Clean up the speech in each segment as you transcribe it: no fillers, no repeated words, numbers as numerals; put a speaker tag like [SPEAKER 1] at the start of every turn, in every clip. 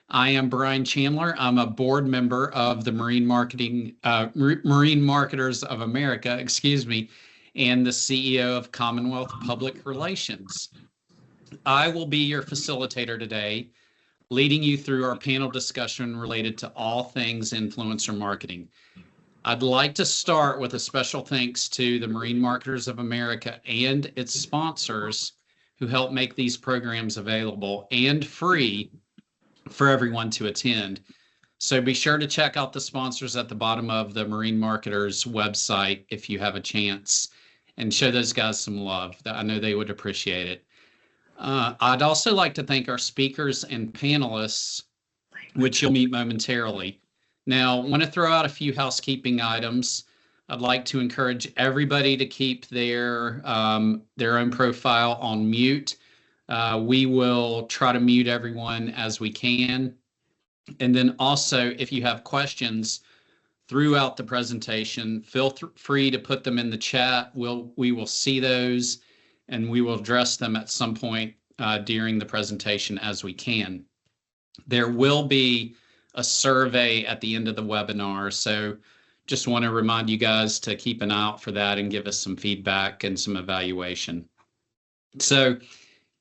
[SPEAKER 1] I am Brian Chandler. I'm a board member of the Marine Marketers of America, and the CEO of Commonwealth Public Relations. I will be your facilitator today, leading you through our panel discussion related to all things influencer marketing. I'd like to start with a special thanks to the Marine Marketers of America and its sponsors who help make these programs available and free for everyone to attend. So be sure to check out the sponsors at the bottom of the Marine Marketers website if you have a chance, and show those guys some love. I know they would appreciate it. I'd also like to thank our speakers and panelists, which you'll meet momentarily. Now, I want to throw out a few housekeeping items. I'd like to encourage everybody to keep their own profile on mute. We will try to mute everyone as we can. And then also, if you have questions throughout the presentation, feel free to put them in the chat. We will see those, and we will address them at some point during the presentation as we can. There will be a survey at the end of the webinar, so just want to remind you guys to keep an eye out for that and give us some feedback and some evaluation. So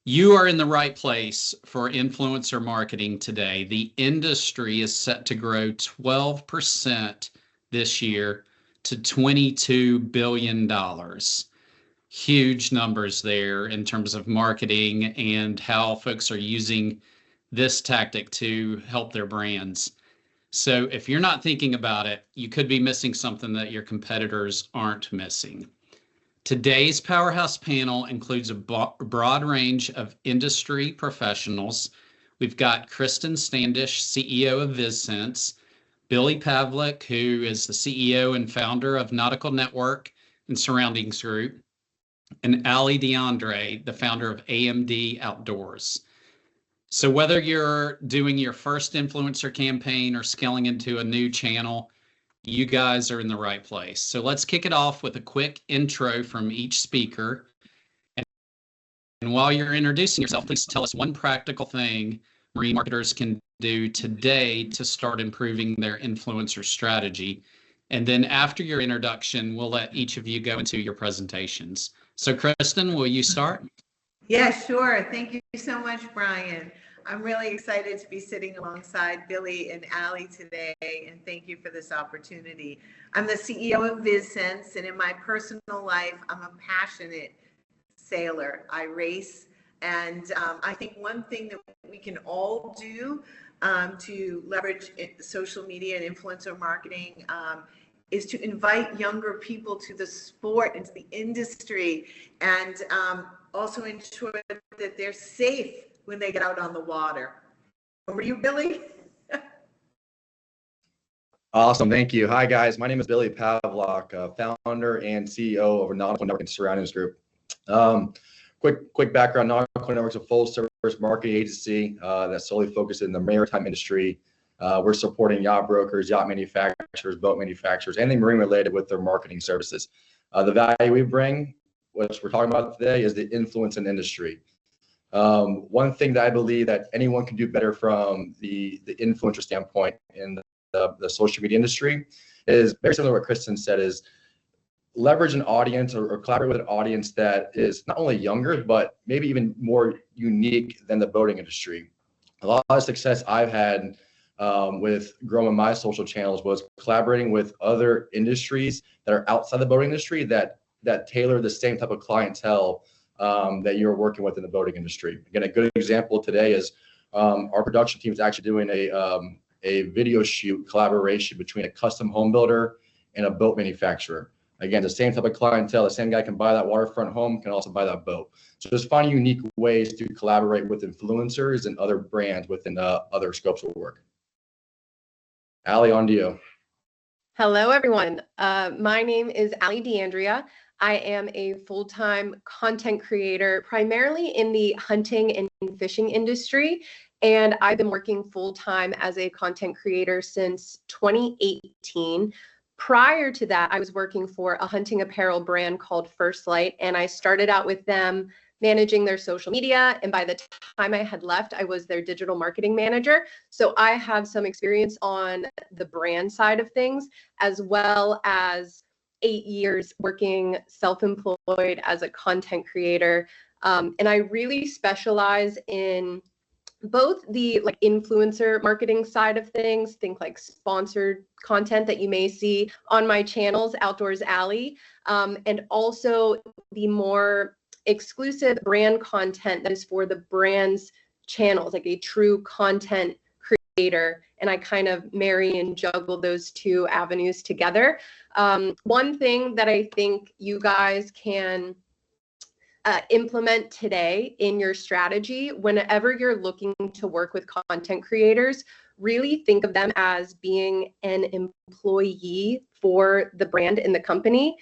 [SPEAKER 1] you are in the right place for influencer marketing today. The industry is set to grow 12% this year to $22 billion. Huge numbers there in terms of marketing and how folks are using this tactic to help their brands. So if you're not thinking about it, you could be missing something that your competitors aren't missing. Today's Powerhouse panel includes a broad range of industry professionals. We've got Kristen Standish, CEO of VizSense, Billy Pavlock, who is the CEO and founder of Nautical Network and Surroundings Group, and Ali DeAndre, the founder of AMD Outdoors. So whether you're doing your first influencer campaign or scaling into a new channel, you guys are in the right place. So let's kick it off with a quick intro from each speaker. And while you're introducing yourself, please tell us one practical thing marine marketers can do today to start improving their influencer strategy. And then after your introduction, we'll let each of you go into your presentations. So Kristen, will you start?
[SPEAKER 2] Yeah, sure. Thank you so much, Brian. I'm really excited to be sitting alongside Billy and Ali today, and thank you for this opportunity. I'm the CEO of VizSense, and in my personal life, I'm a passionate sailor. I race, and I think one thing that we can all do to leverage social media and influencer marketing is to invite younger people to the sport and to the industry, and also ensure that they're safe when they get out on the water. Over to you, Billy.
[SPEAKER 3] Awesome, thank you. Hi guys, my name is Billy Pavlock, founder and CEO of Nautical Network and Surroundings Group. Quick background, Nautical Network is a full service marketing agency that solely focuses in the maritime industry. We're supporting yacht brokers, yacht manufacturers, boat manufacturers, anything marine related with their marketing services. The value we bring, which we're talking about today, is the influence in industry. One thing that I believe that anyone can do better from the influencer standpoint in the social media industry is very similar to what Kristen said, is leverage an audience or collaborate with an audience that is not only younger, but maybe even more unique than the boating industry. A lot of success I've had with growing my social channels was collaborating with other industries that are outside the boating industry that tailor the same type of clientele that you're working with in the boating industry. Again, a good example today is our production team is actually doing a video shoot collaboration between a custom home builder and a boat manufacturer. Again, the same type of clientele, the same guy can buy that waterfront home, can also buy that boat. So just finding unique ways to collaborate with influencers and other brands within other scopes of work. Ali, on to you.
[SPEAKER 4] Hello, everyone. My name is Ali DeAndrea. I am a full-time content creator, primarily in the hunting and fishing industry, and I've been working full-time as a content creator since 2018. Prior to that, I was working for a hunting apparel brand called First Light, and I started out with them managing their social media. And by the time I had left, I was their digital marketing manager. So I have some experience on the brand side of things, as well as 8 years working self-employed as a content creator. And I really specialize in both the like influencer marketing side of things, think like sponsored content that you may see on my channels, Outdoors Alley, and also the more exclusive brand content that is for the brand's channels, like a true content creator. And I kind of marry and juggle those two avenues together. One thing that I think you guys can implement today in your strategy, whenever you're looking to work with content creators, really think of them as being an employee for the brand and the company.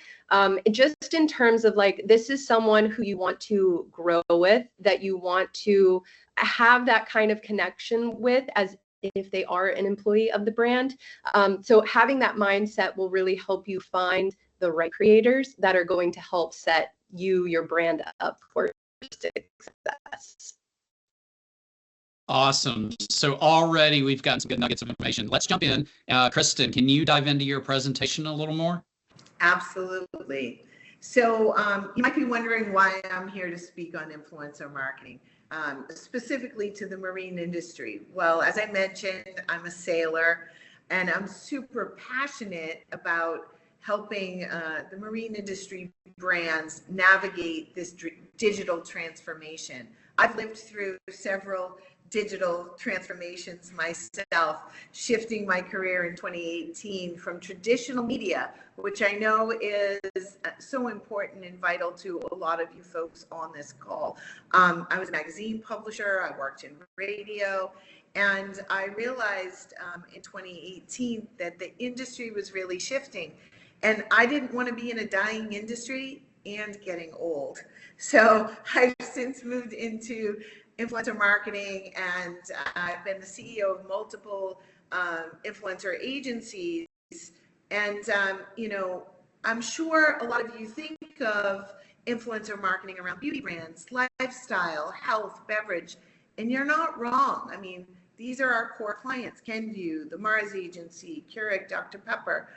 [SPEAKER 4] Just in terms of like, this is someone who you want to grow with, that you want to have that kind of connection with as if they are an employee of the brand. So having that mindset will really help you find the right creators that are going to help set your brand up for success.
[SPEAKER 1] Awesome. So already we've gotten some good nuggets of information. Let's jump in. Kristen, can you dive into your presentation a little more?
[SPEAKER 2] Absolutely. So you might be wondering why I'm here to speak on influencer marketing, specifically to the marine industry. Well, as I mentioned, I'm a sailor, and I'm super passionate about helping the marine industry brands navigate this digital transformation. I've lived through several digital transformations myself, shifting my career in 2018 from traditional media, which I know is so important and vital to a lot of you folks on this call. I was a magazine publisher, I worked in radio, and I realized in 2018 that the industry was really shifting. And I didn't want to be in a dying industry and getting old. So I've since moved into influencer marketing, and I've been the CEO of multiple influencer agencies. And, you know, I'm sure a lot of you think of influencer marketing around beauty brands, lifestyle, health, beverage, and you're not wrong. I mean, these are our core clients: Kenvue, the Mars Agency, Keurig, Dr. Pepper.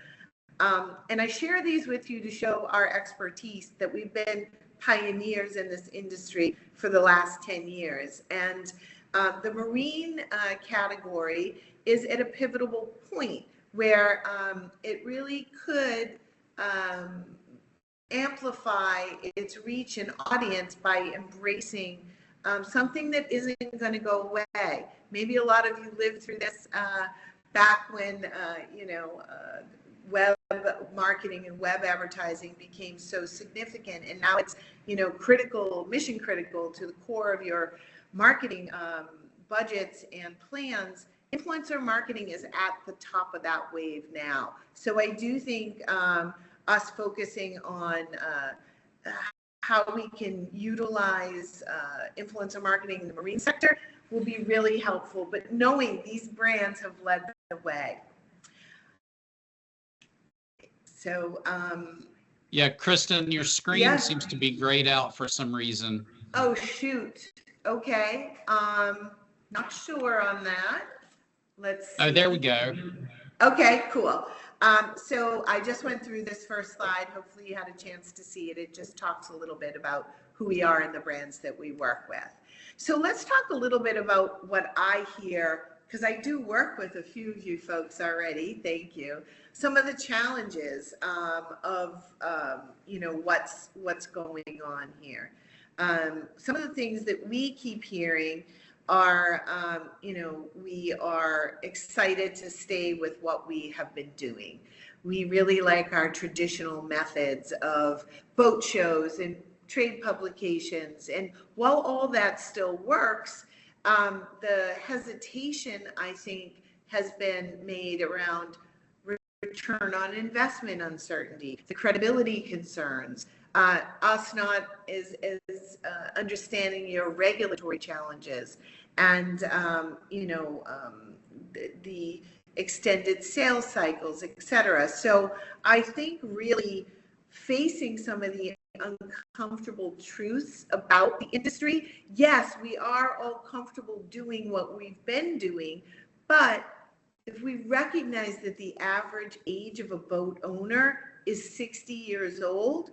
[SPEAKER 2] And I share these with you to show our expertise, that we've been pioneers in this industry for the last 10 years. And the marine category is at a pivotal point where it really could amplify its reach and audience by embracing something that isn't going to go away. Maybe a lot of you lived through this back when, you know, web marketing and web advertising became so significant, and now it's, you know, critical, mission critical to the core of your marketing budgets and plans. Influencer marketing is at the top of that wave now. So I do think us focusing on how we can utilize influencer marketing in the marine sector will be really helpful, but knowing these brands have led the way. So,
[SPEAKER 1] yeah, Kristen, your screen seems to be grayed out for some reason.
[SPEAKER 2] Oh, shoot. Okay. Not sure on that. Let's see.
[SPEAKER 1] Oh, there we go.
[SPEAKER 2] Okay, cool. So I just went through this first slide. Hopefully you had a chance to see it. It just talks a little bit about who we are and the brands that we work with. So let's talk a little bit about what I hear, because I do work with a few of you folks already. Thank you. Some of the challenges of you know, what's going on here. Some of the things that we keep hearing are, you know, we are excited to stay with what we have been doing. We really like our traditional methods of boat shows and trade publications. And while all that still works, the hesitation, I think, has been made around return on investment uncertainty, the credibility concerns, us not as understanding your regulatory challenges, and you know, the extended sales cycles, etc. So I think really facing some of the uncomfortable truths about the industry. Yes, we are all comfortable doing what we've been doing, but if we recognize that the average age of a boat owner is 60 years old,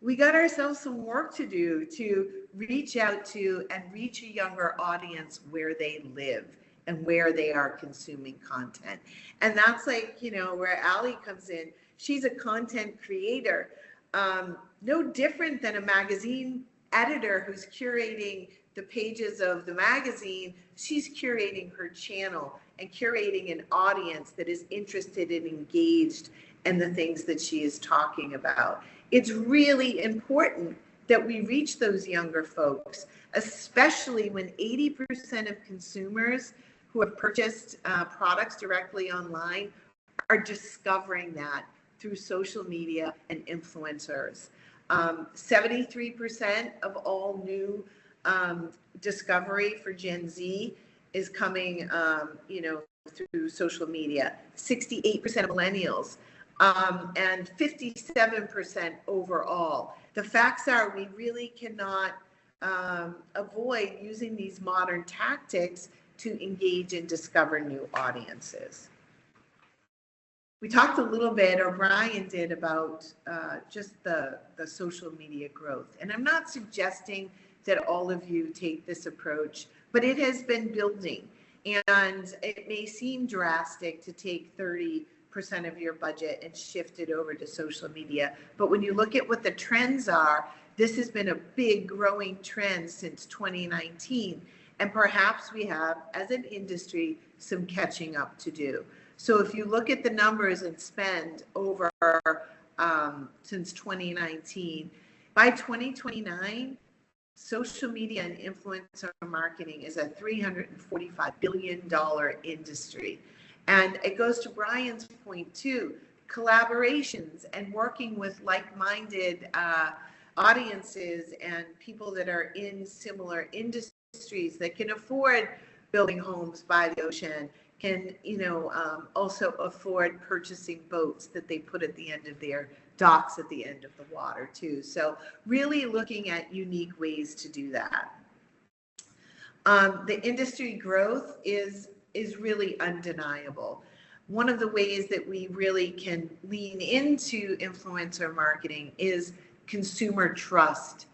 [SPEAKER 2] we got ourselves some work to do to reach out to and reach a younger audience where they live and where they are consuming content. And that's like, where Allie comes in. She's a content creator, no different than a magazine editor who's curating the pages of the magazine. She's curating her channel and curating an audience that is interested and engaged in the things that she is talking about. It's really important that we reach those younger folks, especially when 80% of consumers who have purchased products directly online are discovering that through social media and influencers. 73% of all new discovery for Gen Z is coming, through social media. 68% of millennials, and 57% overall. The facts are we really cannot avoid using these modern tactics to engage and discover new audiences. We talked a little bit, or Brian did, about just the social media growth. And I'm not suggesting that all of you take this approach, but it has been building. And it may seem drastic to take 30% of your budget and shift it over to social media. But when you look at what the trends are, this has been a big growing trend since 2019. And perhaps we have, as an industry, some catching up to do. So if you look at the numbers and spend over since 2019, by 2029, social media and influencer marketing is a $345 billion industry. And it goes to Brian's point too, collaborations and working with like-minded audiences and people that are in similar industries that can afford building homes by the ocean, can also afford purchasing boats that they put at the end of their docks at the end of the water too. So really looking at unique ways to do that. The industry growth is really undeniable. One of the ways that we really can lean into influencer marketing is consumer trust.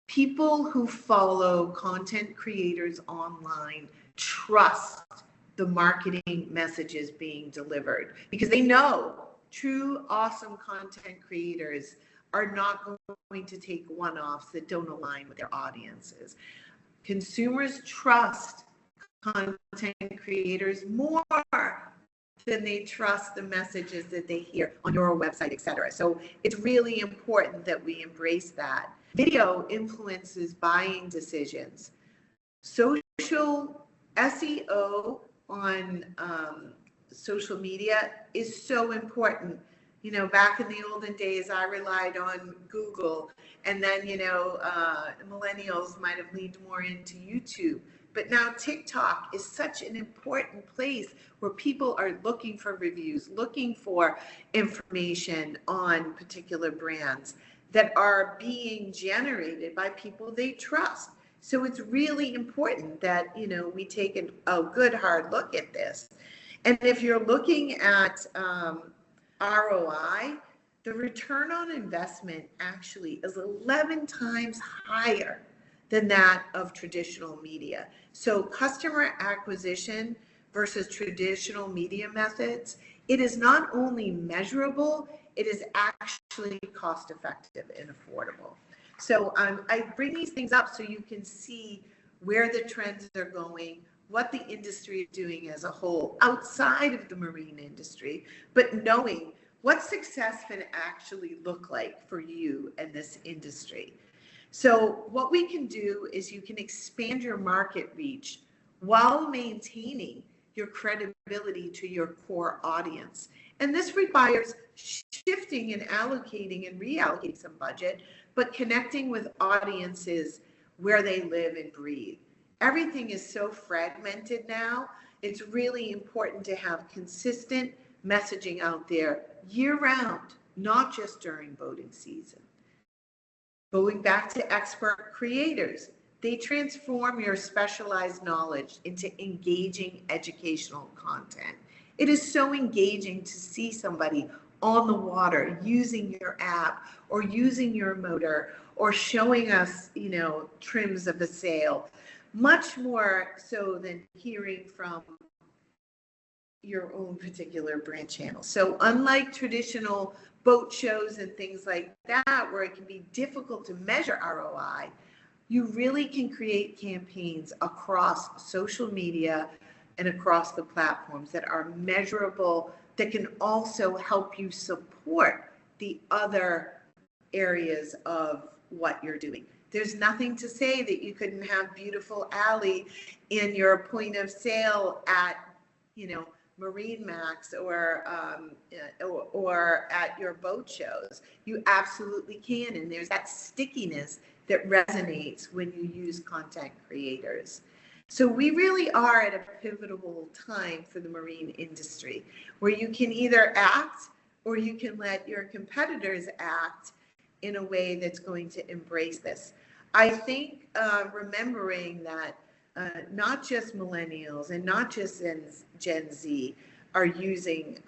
[SPEAKER 2] People who follow content creators online trust the marketing messages being delivered because they know true awesome content creators are not going to take one-offs that don't align with their audiences. Consumers trust content creators more than they trust the messages that they hear on your website, etc. So it's really important that we embrace that. Video influences buying decisions. Social SEO on social media is so important. Back in the olden days, I relied on Google, and then, millennials might have leaned more into YouTube. But now TikTok is such an important place where people are looking for reviews, looking for information on particular brands that are being generated by people they trust. So it's really important that, we take a good hard look at this. And if you're looking at ROI, the return on investment actually is 11 times higher than that of traditional media. So customer acquisition versus traditional media methods, it is not only measurable, it is actually cost effective and affordable. So I bring these things up so you can see where the trends are going, what the industry is doing as a whole outside of the marine industry, but knowing what success can actually look like for you and this industry. So what we can do is you can expand your market reach while maintaining your credibility to your core audience. And this requires shifting and allocating and reallocating some budget, but connecting with audiences where they live and breathe. Everything is so fragmented now. It's really important to have consistent messaging out there year round, not just during boating season. Going back to expert creators, they transform your specialized knowledge into engaging educational content. It is so engaging to see somebody on the water using your app or using your motor or showing us, trims of a sail, much more so than hearing from your own particular brand channel. So unlike traditional boat shows and things like that, where it can be difficult to measure ROI, you really can create campaigns across social media and across the platforms that are measurable, that can also help you support the other areas of what you're doing. There's nothing to say that you couldn't have beautiful Allie in your point of sale at, Marine Max or at your boat shows. You absolutely can, and there's that stickiness that resonates when you use content creators. So we really are at a pivotal time for the marine industry, where you can either act or you can let your competitors act in a way that's going to embrace this. I think remembering that not just millennials and not just Gen Z are using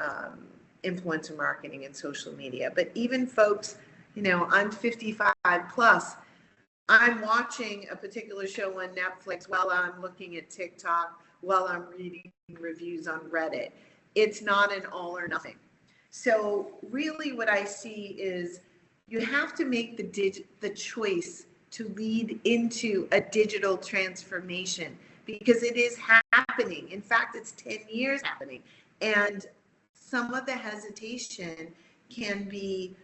[SPEAKER 2] influencer marketing and social media, but even folks, I'm 55 plus, I'm watching a particular show on Netflix while I'm looking at TikTok, while I'm reading reviews on Reddit. It's not an all or nothing. So really what I see is you have to make the choice to lead into a digital transformation, because it is happening. In fact, it's 10 years happening. And some of the hesitation can be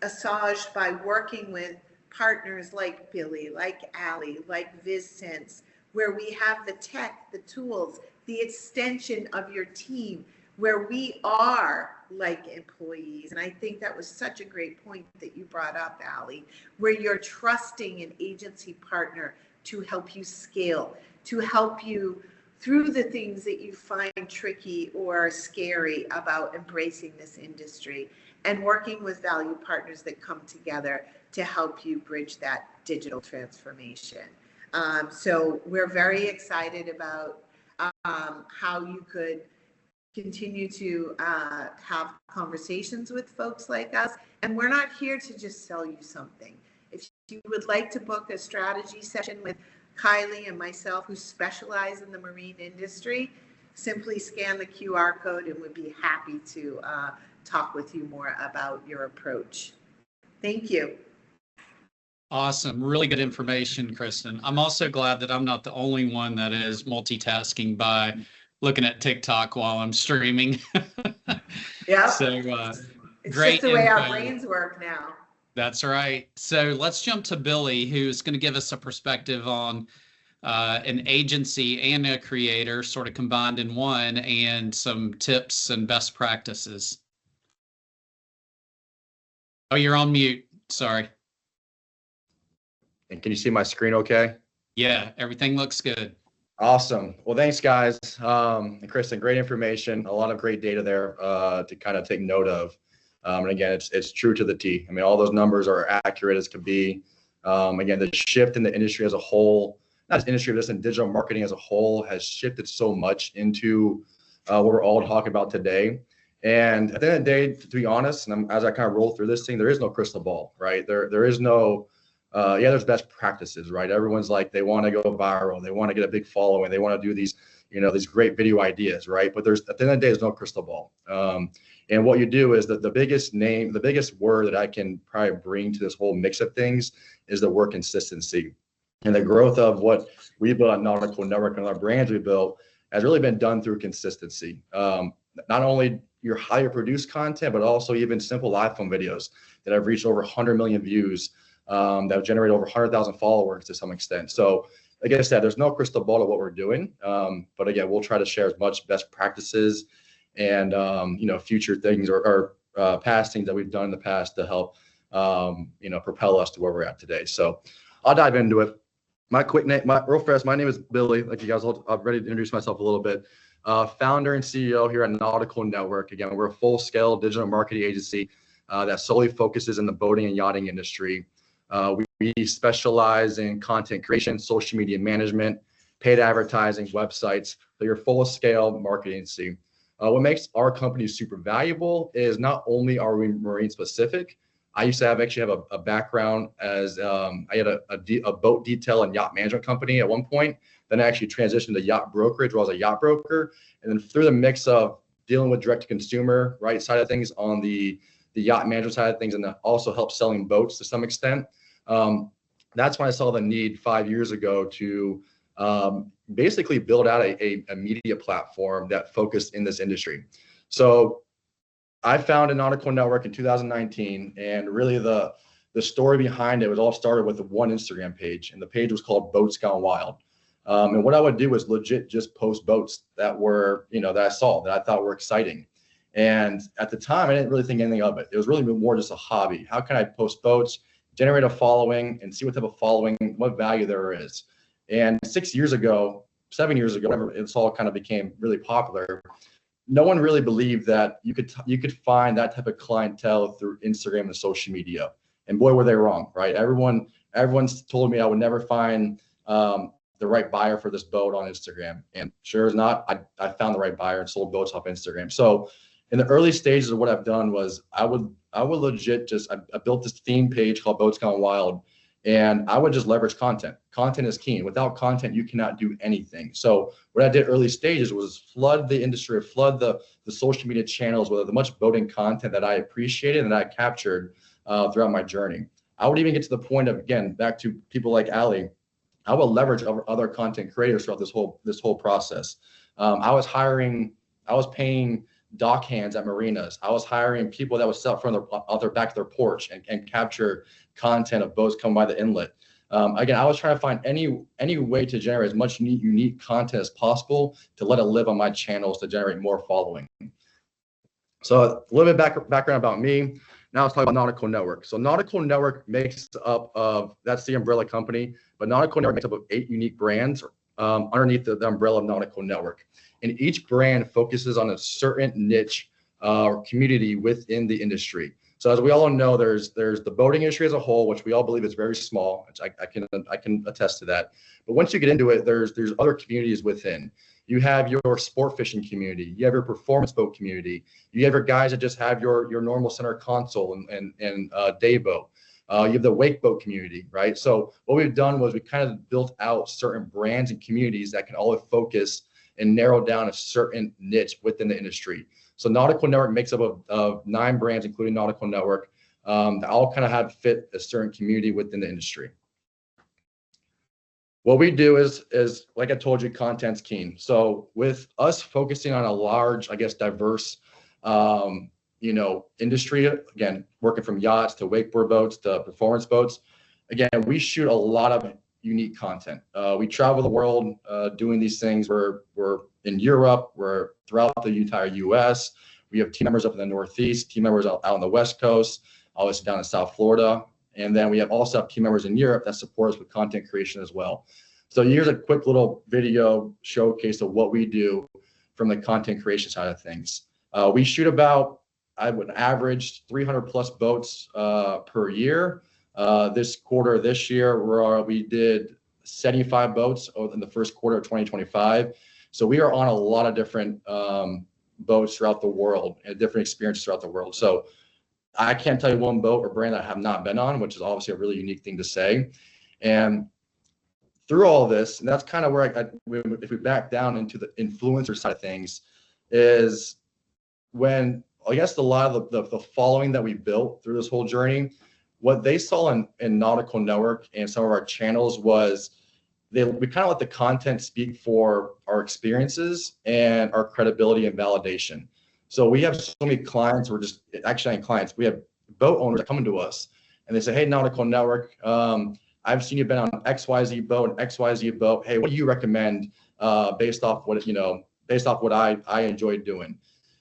[SPEAKER 2] assuaged by working with partners like Billy, like Allie, like VizSense, where we have the tech, the tools, the extension of your team, where we are like employees. And I think that was such a great point that you brought up, Allie, where you're trusting an agency partner to help you scale, to help you through the things that you find tricky or scary about embracing this industry, and working with value partners that come together to help you bridge that digital transformation. So we're very excited about how you could continue to have conversations with folks like us. And we're not here to just sell you something. If you would like to book a strategy session with Kylie and myself, who specialize in the marine industry, simply scan the QR code and we'd be happy to talk with you more about your approach. Thank you.
[SPEAKER 1] Awesome. Really good information, Kristen. I'm also glad that I'm not the only one that is multitasking by looking at TikTok while I'm streaming.
[SPEAKER 2] Yeah.
[SPEAKER 1] So
[SPEAKER 2] it's
[SPEAKER 1] great
[SPEAKER 2] just the way
[SPEAKER 1] info.
[SPEAKER 2] our brains work now.
[SPEAKER 1] That's right. So let's jump to Billy, who's going to give us a perspective on an agency and a creator sort of combined in one, and some tips and best practices. Oh, you're on mute. Sorry.
[SPEAKER 3] And can you see my screen okay?
[SPEAKER 1] Yeah, everything looks good.
[SPEAKER 3] Awesome. Well, thanks, guys. And Kristen, great information, a lot of great data there to kind of take note of. And again, it's true to the T. I mean, all those numbers are accurate as can be. Again, the shift in the industry as a whole, not as industry, but just in digital marketing as a whole, has shifted so much into what we're all talking about today. And at the end of the day, to be honest, and as I kind of roll through this thing, there is no crystal ball, right? There is no, there's best practices, right? Everyone's like, they want to go viral, they want to get a big following, they want to do these, these great video ideas, right? But at the end of the day, there's no crystal ball. And what you do is that the biggest word that I can probably bring to this whole mix of things is the word consistency. And the growth of what we built at Nautical Network and our brands we built has really been done through consistency. Not only your higher produced content, but also even simple iPhone videos that have reached over 100 million views, that have generated over 100,000 followers to some extent. So like I said, there's no crystal ball to what we're doing. But again, we'll try to share as much best practices and, future things or past things that we've done in the past to help, propel us to where we're at today. So I'll dive into it. My name is Billy. Like you guys, I'm ready to introduce myself a little bit. Founder and CEO here at Nautical Network. Again, we're a full-scale digital marketing agency that solely focuses in the boating and yachting industry. We specialize in content creation, social media management, paid advertising, websites. So your full scale marketing agency. What makes our company super valuable is not only are we marine specific. I used to actually have a background as I had a boat detail and yacht management company at one point. Then I actually transitioned to yacht brokerage, where I was a yacht broker. And then through the mix of dealing with direct to consumer, right, side of things on the yacht management side of things, and also help selling boats to some extent. That's when I saw the need 5 years ago to basically build out a media platform that focused in this industry. So I founded Nautical Network in 2019, and really the story behind it was all started with one Instagram page, and the page was called Boats Gone Wild. And what I would do was legit just post boats that were, that I saw, that I thought were exciting. And at the time, I didn't really think anything of it. It was really more just a hobby. How can I post boats, generate a following, and see what type of following, what value there is? And 6 years ago, 7 years ago, whenever it all kind of became really popular, no one really believed that you could find that type of clientele through Instagram and social media. And boy, were they wrong, right? Everyone's told me I would never find the right buyer for this boat on Instagram. And sure as not, I found the right buyer and sold boats off Instagram. So in the early stages of what I've done was I would legit I built this theme page called Boats Gone Wild, and I would just leverage content. Content is key. Without content, you cannot do anything. So what I did early stages was flood the industry, flood the social media channels with the much boating content that I appreciated and that I captured throughout my journey. I would even get to the point of, again, back to people like Ali, I would leverage other content creators throughout this whole process. I was paying dock hands at marinas. I was hiring people that would sit out their back of their porch and capture content of boats coming by the inlet. Again, I was trying to find any way to generate as much unique content as possible to let it live on my channels to generate more following. So a little bit background about me. Now let's talk about Nautical Network. So Nautical Network makes up of, that's the umbrella company, but Nautical Network makes up of 8 unique brands underneath the umbrella of Nautical Network. And each brand focuses on a certain niche or community within the industry. So as we all know, there's the boating industry as a whole, which we all believe is very small, which I can attest to that. But once you get into it, there's other communities within. You have your sport fishing community, you have your performance boat community, you have your guys that just have your normal center console and day boat. You have the wake boat community, right? So what we've done was we kind of built out certain brands and communities that can all focus and narrow down a certain niche within the industry. So Nautical Network makes up of 9 brands, including Nautical Network, that all kind of have fit a certain community within the industry. What we do is like I told you, content's key. So with us focusing on a large, I guess, diverse, industry, again, working from yachts to wakeboard boats to performance boats, again, we shoot a lot of unique content. We travel the world doing these things. We're in Europe, we're throughout the entire US. We have team members up in the Northeast, team members out on the West Coast, obviously down in South Florida. And then we also have team members in Europe that support us with content creation as well. So here's a quick little video showcase of what we do from the content creation side of things. We shoot about, I would average 300 plus boats per year. This year, we did 75 boats in the first quarter of 2025. So we are on a lot of different boats throughout the world and different experiences throughout the world. So I can't tell you one boat or brand that I have not been on, which is obviously a really unique thing to say. And through all of this, and that's kind of where if we back down into the influencer side of things, is when I guess a lot of the following that we built through this whole journey, what they saw in Nautical Network and some of our channels was we kind of let the content speak for our experiences and our credibility and validation. So we have so many clients, we have boat owners that come to us and they say, hey, Nautical Network, I've seen you've been on XYZ boat and XYZ boat. Hey, what do you recommend based off what I enjoyed doing?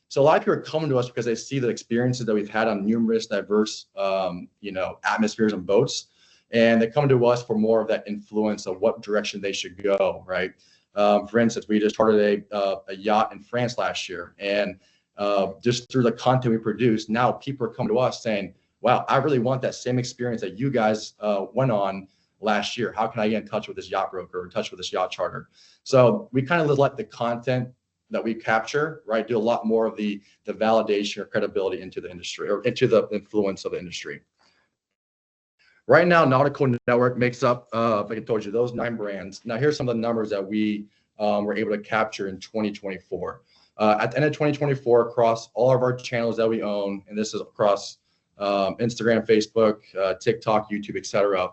[SPEAKER 3] So a lot of people are coming to us because they see the experiences that we've had on numerous diverse, atmospheres and boats. And they come to us for more of that influence of what direction they should go, right? For instance, we just started a yacht in France last year. And just through the content we produce, now people are coming to us saying, wow, I really want that same experience that you guys went on last year. How can I get in touch with this yacht broker or in touch with this yacht charter? So we kind of let the content that we capture, right, do a lot more of the validation or credibility into the industry or into the influence of the industry. Right now, Nautical Network makes up, like I told you, those 9 brands. Now, here's some of the numbers that we were able to capture in 2024. At the end of 2024, across all of our channels that we own, and this is across Instagram, Facebook, TikTok, YouTube, etc.,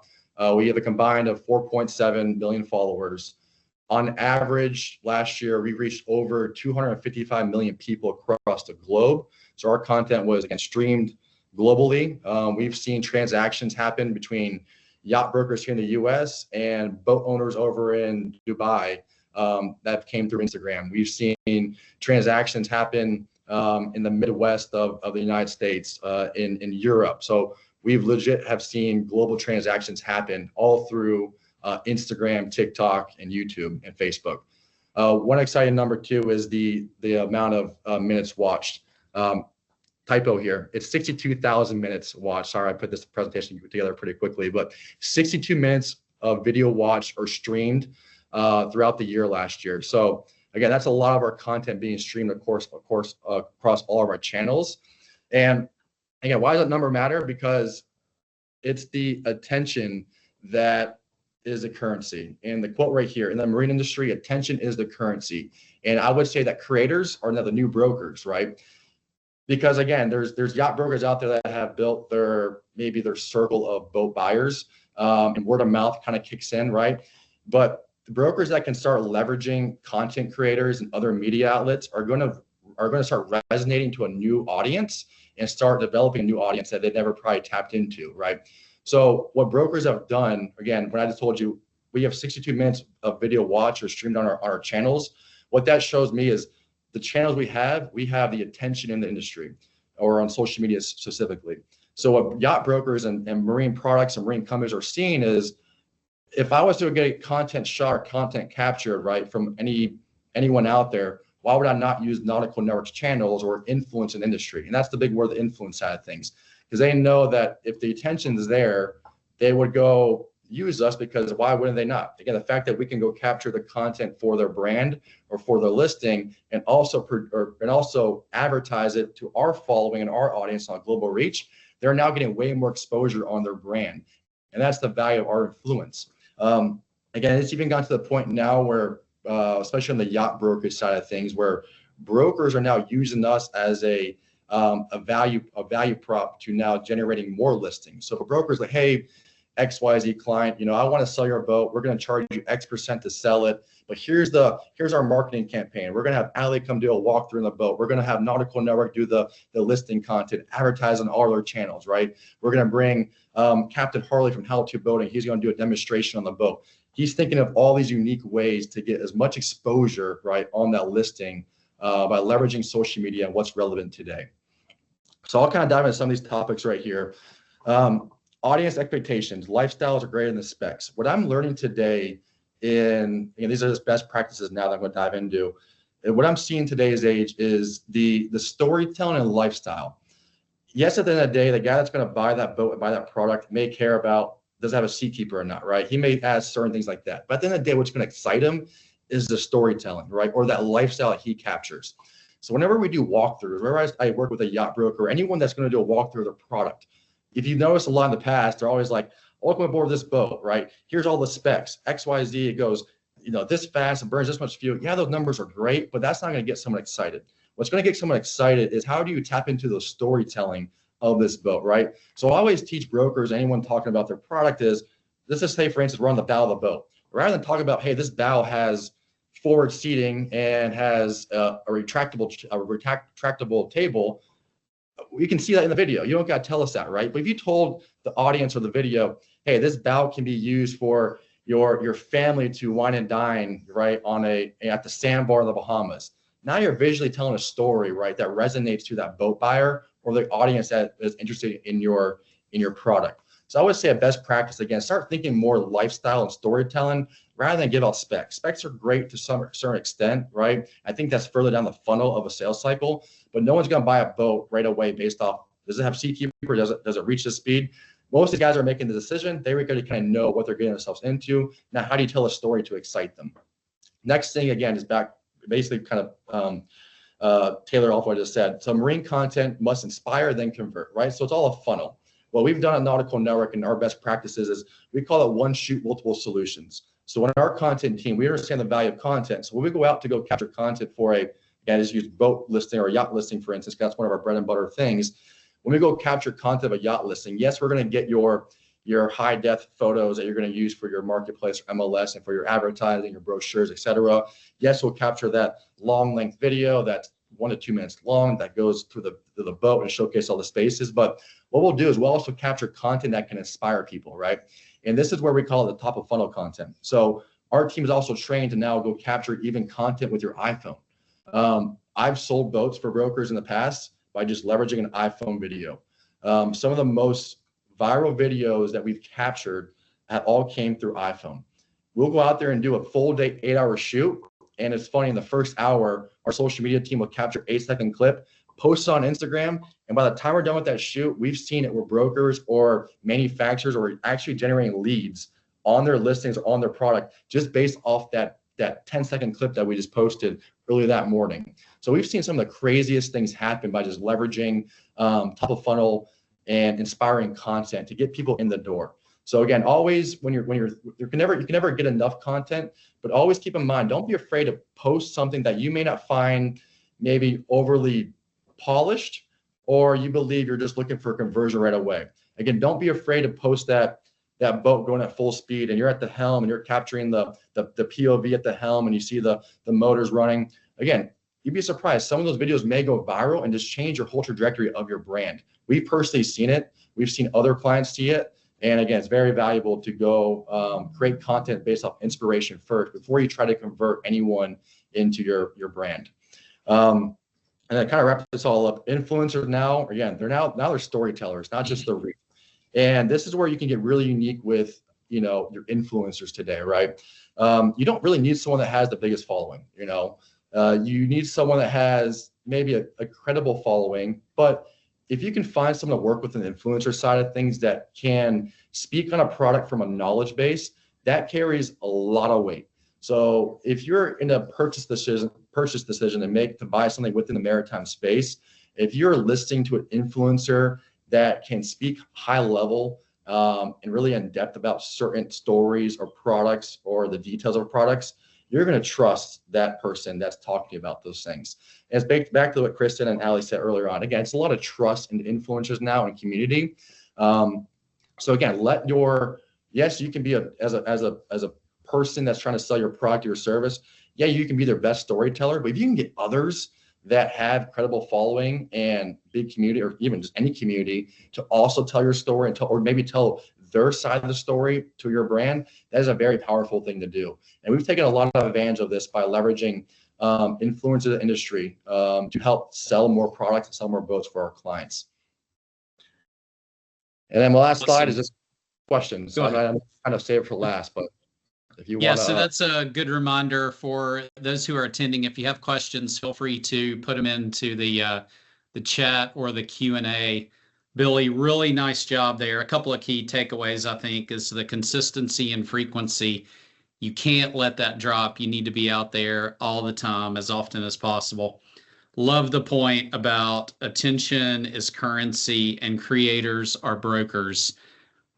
[SPEAKER 3] we have a combined of 4.7 million followers. On average, last year, we reached over 255 million people across the globe. So our content was, again, streamed globally. We've seen transactions happen between yacht brokers here in the US and boat owners over in Dubai that came through Instagram. We've seen transactions happen in the Midwest of the United States, in Europe. So we've legit have seen global transactions happen all through Instagram, TikTok, and YouTube and Facebook. One exciting number too is the amount of minutes watched. Typo here. It's 62,000 minutes watched. Sorry, I put this presentation together pretty quickly, but 62 minutes of video watched or streamed throughout the year last year. So again, that's a lot of our content being streamed, of course, across all of our channels. And again, why does that number matter? Because it's the attention that is the currency. And the quote right here, in the marine industry, attention is the currency. And I would say that creators are now the new brokers, right? Because again, there's yacht brokers out there that have built maybe their circle of boat buyers, and word of mouth kind of kicks in, right? But the brokers that can start leveraging content creators and other media outlets are going to start resonating to a new audience and start developing a new audience that they never probably tapped into, right? So what brokers have done, again, when I just told you, we have 62 minutes of video watch or streamed on our channels. What that shows me is the channels we have the attention in the industry or on social media specifically. So what yacht brokers and marine products and marine companies are seeing is, if I was to get content shot or content captured, right, from anyone out there, why would I not use Nautical Network's channels or influence an industry? And that's the big word, the influence side of things, because they know that if the attention is there, they would go use us, because why wouldn't they not? Again, the fact that we can go capture the content for their brand or for their listing and also advertise it to our following and our audience on global reach, they're now getting way more exposure on their brand. And that's the value of our influence. Again, it's even gotten to the point now where, especially on the yacht brokerage side of things, where brokers are now using us as a value prop to now generating more listings. So if a broker's like, hey, XYZ client, I want to sell your boat. We're going to charge you X% to sell it. But here's our marketing campaign. We're going to have Ali come do a walkthrough in the boat. We're going to have Nautical Network do the listing content, advertise on all our channels, right? We're going to bring Captain Harley from How To Boating. He's going to do a demonstration on the boat. He's thinking of all these unique ways to get as much exposure, right, on that listing by leveraging social media and what's relevant today. So I'll kind of dive into some of these topics right here. Audience expectations, lifestyles are greater than the specs. What I'm learning today these are just best practices now that I'm going to dive into. And what I'm seeing today's age is the storytelling and lifestyle. Yes, at the end of the day, the guy that's going to buy that boat, buy that product may care about, does it have a seakeeper or not, right? He may ask certain things like that. But at the end of the day, what's going to excite him is the storytelling, right? Or that lifestyle that he captures. So whenever we do walkthroughs, whenever I work with a yacht broker, or anyone that's going to do a walkthrough of the product, if you've noticed a lot in the past, they're always like, welcome aboard this boat, right? Here's all the specs, XYZ, it goes, this fast and burns this much fuel. Yeah, those numbers are great, but that's not going to get someone excited. What's going to get someone excited is, how do you tap into the storytelling of this boat, right? So I always teach brokers, anyone talking about their product, is, let's just say, for instance, we're on the bow of the boat. Rather than talk about, hey, this bow has forward seating and has a retractable table, we can see that in the video. You don't got to tell us that, right? But if you told the audience or the video, hey, this bow can be used for your family to wine and dine, right, at the sandbar in the Bahamas. Now you're visually telling a story, right, that resonates to that boat buyer or the audience that is interested in your product. So I would say a best practice, again, start thinking more lifestyle and storytelling rather than give out specs. Specs are great to some certain extent, right? I think that's further down the funnel of a sales cycle, but no one's going to buy a boat right away based off Does it have Seakeeper? Does it reach the speed? Most of these guys are making the decision. They already kind of know what they're getting themselves into. Now, how do you tell a story to excite them? Next thing, again, is basically kind of tailor off what I just said. So marine content must inspire, then convert, right? So it's all a funnel. What we've done at Nautical Network and our best practices is we call it one shoot, multiple solutions. So in our content team, we understand the value of content. So when we go out to go capture content for again, just use boat listing or yacht listing, for instance, that's one of our bread and butter things. When we go capture content of a yacht listing, yes, we're going to get your high def photos that you're going to use for your marketplace or MLS and for your advertising, your brochures, etc. Yes, we'll capture that long length video that's 1 to 2 minutes long that goes through the boat and showcase all the spaces. But what we'll do is we'll also capture content that can inspire people, right? And this is where we call it the top of funnel content. So our team is also trained to now go capture even content with your iPhone. I've sold boats for brokers in the past by just leveraging an iPhone video. Some of the most viral videos that we've captured all came through iPhone. We'll go out there and do a full day, 8-hour shoot. And it's funny, in the first hour, our social media team will capture 8-second clip, post it on Instagram. And by the time we're done with that shoot, we've seen it where brokers or manufacturers are actually generating leads on their listings or on their product just based off that 10-second clip that we just posted earlier that morning. So we've seen some of the craziest things happen by just leveraging top of funnel and inspiring content to get people in the door. So again, always you can never get enough content, but always keep in mind, don't be afraid to post something that you may not find maybe overly polished, or you believe you're just looking for a conversion right away. Again, don't be afraid to post that boat going at full speed and you're at the helm and you're capturing the POV at the helm and you see the motors running. Again, you'd be surprised. Some of those videos may go viral and just change your whole trajectory of your brand. We've personally seen it. We've seen other clients see it. And again, it's very valuable to go create content based off inspiration first before you try to convert anyone into your brand. And that kind of wraps this all up. Influencers now, again, they're storytellers, not just the reach. And this is where you can get really unique with, your influencers today, right? You don't really need someone that has the biggest following, you need someone that has maybe a credible following, but if you can find someone to work with an influencer side of things that can speak on a product from a knowledge base, that carries a lot of weight. So if you're in a purchase decision to buy something within the maritime space, if you're listening to an influencer that can speak high level and really in depth about certain stories or products or the details of products, you're going to trust that person that's talking about those things. And it's back to what Kristen and Ali said earlier on. Again, it's a lot of trust in influencers now in community. So again, yes, you can be as a person that's trying to sell your product or your service. Yeah, you can be their best storyteller, but if you can get others that have credible following and big community, or even just any community, to also tell your story or maybe tell their side of the story to your brand, that is a very powerful thing to do. And we've taken a lot of advantage of this by leveraging influence of the industry to help sell more products and sell more boats for our clients. And then my last slide is just questions. I'm kind of save it for last, but if you want to.
[SPEAKER 1] So that's a good reminder for those who are attending. If you have questions, feel free to put them into the chat or the Q&A. Billy, really nice job there. A couple of key takeaways, I think, is the consistency and frequency. You can't let that drop. You need to be out there all the time, as often as possible. Love the point about attention is currency and creators are brokers.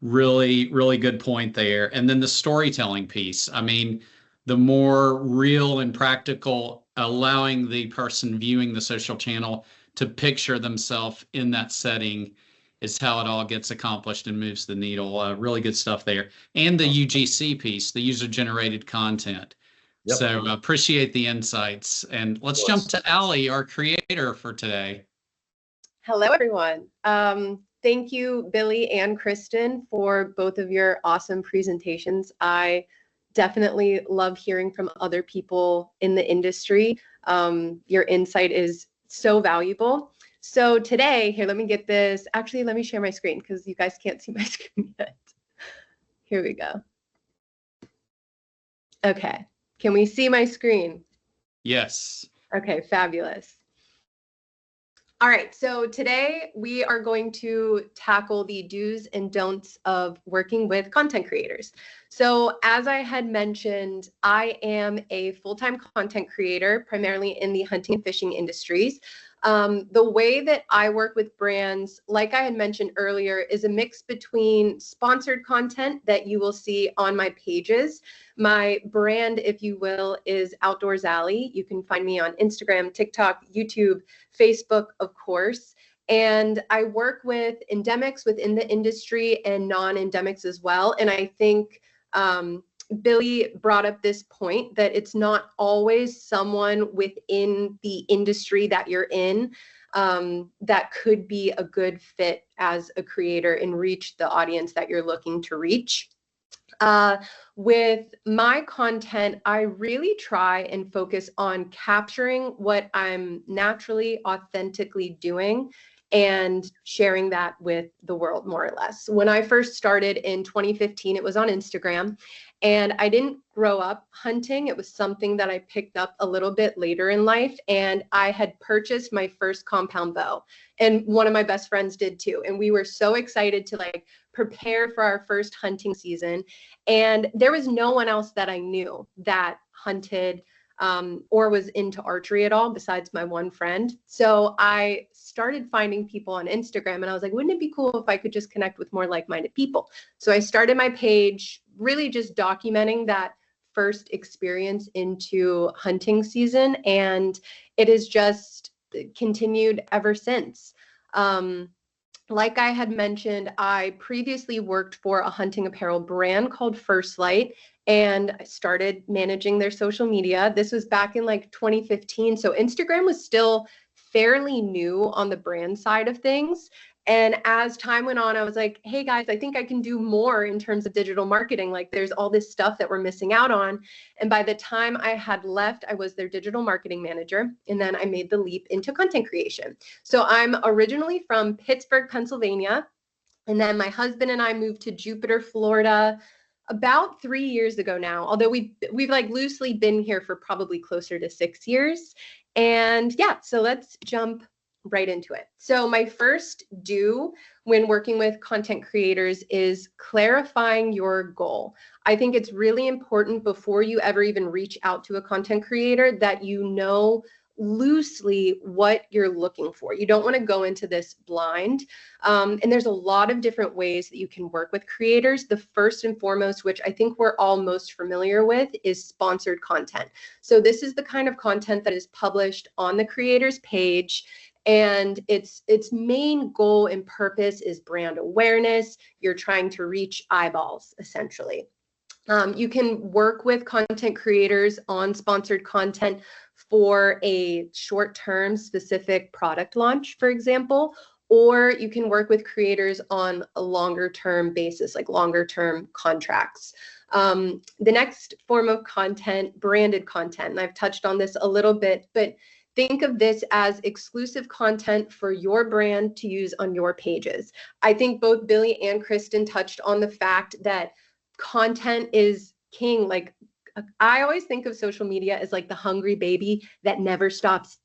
[SPEAKER 1] Really, really good point there. And then the storytelling piece. I mean, the more real and practical, allowing the person viewing the social channel to picture themselves in that setting is how it all gets accomplished and moves the needle. Really good stuff there. And the UGC piece, the user-generated content. Yep. So appreciate the insights. And let's jump to Ali, our creator for today.
[SPEAKER 4] Hello, everyone. Thank you, Billy and Kristen, for both of your awesome presentations. I definitely love hearing from other people in the industry. Your insight is so valuable. So today, here, let me get this. Actually, let me share my screen because you guys can't see my screen yet. Here we go. Okay. Can we see my screen?
[SPEAKER 1] Yes.
[SPEAKER 4] Okay, fabulous. All right, so today we are going to tackle the do's and don'ts of working with content creators. So as I had mentioned, I am a full-time content creator, primarily in the hunting and fishing industries. The way that I work with brands, like I had mentioned earlier, is a mix between sponsored content that you will see on my pages. My brand, if you will, is Outdoors Alley. You can find me on Instagram, TikTok, YouTube, Facebook, of course. And I work with endemics within the industry and non-endemics as well. And I think Billy brought up this point that it's not always someone within the industry that you're in that could be a good fit as a creator and reach the audience that you're looking to reach. With my content, I really try and focus on capturing what I'm naturally, authentically doing and sharing that with the world, more or less. When I first started in 2015, it was on Instagram, and I didn't grow up hunting. It was something that I picked up a little bit later in life, and I had purchased my first compound bow, and one of my best friends did too. And we were so excited to prepare for our first hunting season. And there was no one else that I knew that hunted or was into archery at all besides my one friend. So I started finding people on Instagram, and I was like, wouldn't it be cool if I could just connect with more like-minded people? So I started my page really just documenting that first experience into hunting season, and it has just continued ever since. Like I had mentioned, I previously worked for a hunting apparel brand called First Light, and I started managing their social media. This was back in 2015. So Instagram was still fairly new on the brand side of things. And as time went on, I was like, hey guys, I think I can do more in terms of digital marketing. There's all this stuff that we're missing out on. And by the time I had left, I was their digital marketing manager. And then I made the leap into content creation. So I'm originally from Pittsburgh, Pennsylvania. And then my husband and I moved to Jupiter, Florida about 3 years ago now, although we've loosely been here for probably closer to 6 years. And yeah, so let's jump right into it. So my first do when working with content creators is clarifying your goal. I think it's really important before you ever even reach out to a content creator that you know loosely what you're looking for. You don't want to go into this blind. And there's a lot of different ways that you can work with creators. The first and foremost, which I think we're all most familiar with, is sponsored content. So this is the kind of content that is published on the creator's page, and its main goal and purpose is brand awareness. You're trying to reach eyeballs, essentially. You can work with content creators on sponsored content for a short-term specific product launch, for example, or you can work with creators on a longer-term basis, like longer-term contracts. The next form of content, branded content, and I've touched on this a little bit, but think of this as exclusive content for your brand to use on your pages. I think both Billy and Kristen touched on the fact that content is king. I always think of social media as the hungry baby that never stops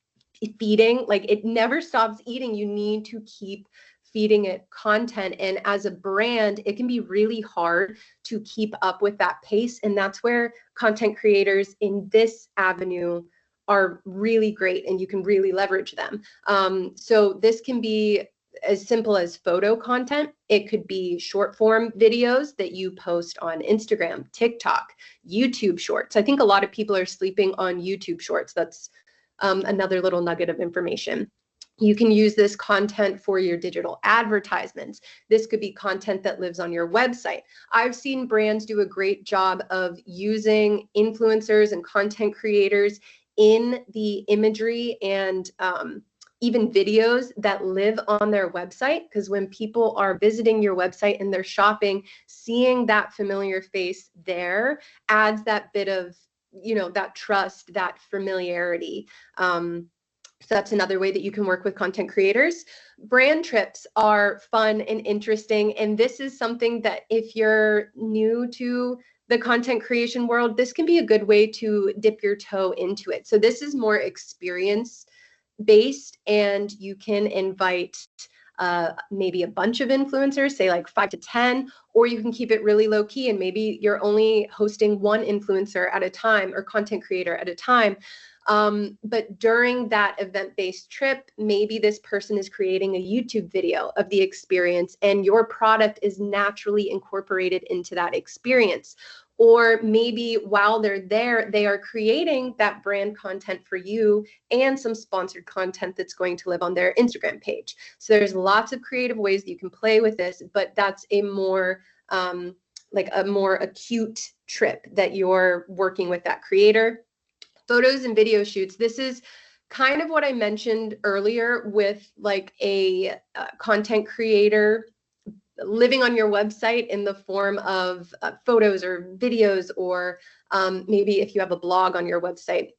[SPEAKER 4] feeding. It never stops eating. You need to keep feeding it content. And as a brand, it can be really hard to keep up with that pace. And that's where content creators in this avenue are really great, and you can really leverage them. So this can be as simple as photo content. It could be short form videos that you post on Instagram, TikTok, YouTube Shorts. I think a lot of people are sleeping on YouTube Shorts. That's another little nugget of information. You can use this content for your digital advertisements. This could be content that lives on your website. I've seen brands do a great job of using influencers and content creators in the imagery and even videos that live on their website, because when people are visiting your website and they're shopping, seeing that familiar face there adds that bit of, that trust, that familiarity. So that's another way that you can work with content creators. Brand trips are fun and interesting. And this is something that if you're new to the content creation world, this can be a good way to dip your toe into it. So this is more experience based, and you can invite maybe a bunch of influencers, say like 5 to 10, or you can keep it really low key and maybe you're only hosting one influencer at a time or content creator at a time. But during that event-based trip, maybe this person is creating a YouTube video of the experience and your product is naturally incorporated into that experience. Or maybe while they're there, they are creating that brand content for you and some sponsored content that's going to live on their Instagram page. So there's lots of creative ways that you can play with this, but that's a more like a more acute trip that you're working with that creator. Photos and video shoots. This is kind of what I mentioned earlier with like a content creator living on your website in the form of photos or videos, or maybe if you have a blog on your website,